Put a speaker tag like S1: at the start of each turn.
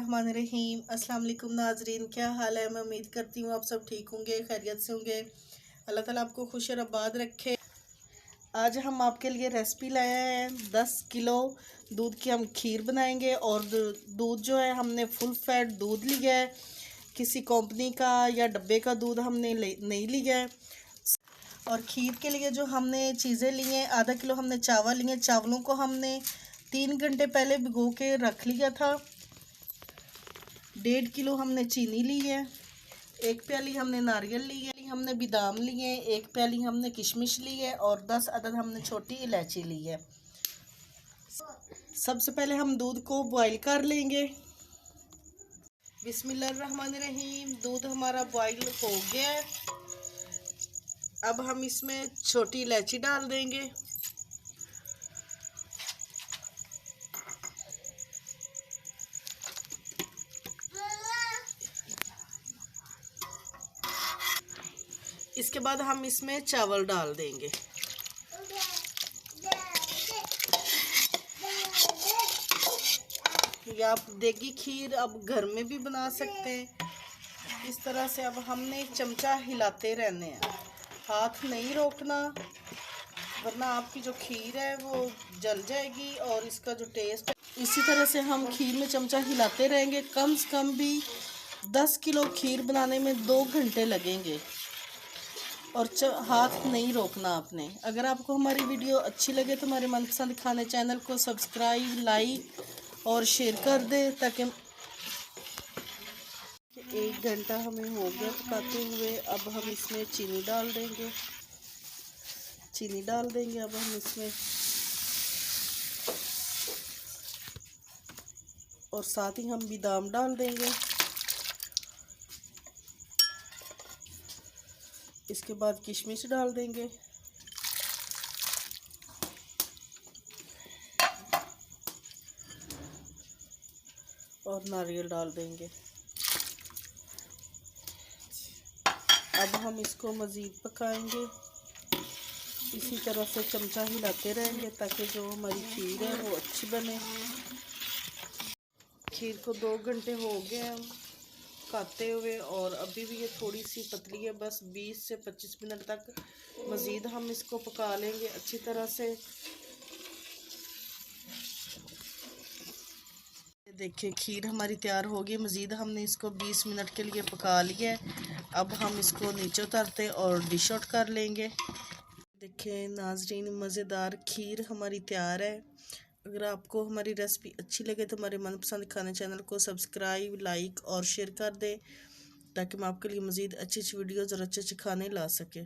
S1: बिस्मिल्लाहिर्रहमानिर्रहीम। अस्सलाम वालेकुम नाजरीन, क्या हाल है। मैं उम्मीद करती हूँ आप सब ठीक होंगे, खैरियत से होंगे। अल्लाह ताला आपको खुश और आबाद रखे। आज हम आपके लिए रेसिपी लाए हैं। 10 किलो दूध की हम खीर बनाएंगे। और दूध जो है हमने फुल फैट दूध लिया है, किसी कंपनी का या डब्बे का दूध हमने नहीं लिया है। और खीर के लिए जो हमने चीज़ें ली हैं, आधा किलो हमने चावल लिए। चावलों को हमने 3 घंटे पहले भिगो के रख लिया था। 1.5 किलो हमने चीनी ली है। 1 प्याली हमने नारियल ली है। हमने बादाम लिए हैं। 1 प्याली हमने किशमिश ली है। और 10 अदद हमने छोटी इलायची ली है। सबसे पहले हम दूध को बॉईल कर लेंगे। बिस्मिल्लाहिर्रहमानिर्रहीम। दूध हमारा बॉईल हो गया है। अब हम इसमें छोटी इलायची डाल देंगे। इसके बाद हम इसमें चावल डाल देंगे। या आप देगी खीर अब घर में भी बना सकते हैं इस तरह से। अब हमने चमचा हिलाते रहने हैं, हाथ नहीं रोकना, वरना आपकी जो खीर है वो जल जाएगी और इसका जो टेस्ट है। इसी तरह से हम खीर में चमचा हिलाते रहेंगे। कम से कम भी 10 किलो खीर बनाने में 2 घंटे लगेंगे। और हाथ नहीं रोकना आपने। अगर आपको हमारी वीडियो अच्छी लगे तो हमारे मनपसंद खाने चैनल को सब्सक्राइब, लाइक और शेयर कर दे, ताकि 1 घंटा हमें हो गया पकाते हुए। अब हम इसमें चीनी डाल देंगे। अब हम इसमें और साथ ही हम बादाम डाल देंगे। इसके बाद किशमिश डाल देंगे। और नारियल डाल देंगे। अब हम इसको मज़ीद पकाएंगे। इसी तरह से चमचा हिलाते रहेंगे ताकि जो हमारी खीर है वो अच्छी बने। खीर को 2 घंटे हो गए हम पकाते हुए, और अभी भी ये थोड़ी सी पतली है। बस 20 से 25 मिनट तक मज़ीद हम इसको पका लेंगे अच्छी तरह से। देखिए खीर हमारी तैयार हो गई। मज़ीद हमने इसको 20 मिनट के लिए पका लिया है। अब हम इसको नीचे उतारते और डिश आउट कर लेंगे। देखिए नाजरीन, मज़ेदार खीर हमारी तैयार है। अगर आपको हमारी रेसिपी अच्छी लगे तो हमारे मनपसंद खाने चैनल को सब्सक्राइब, लाइक और शेयर कर दें, ताकि मैं आपके लिए मज़ीद अच्छी वीडियोज़ और अच्छे खाने ला सके।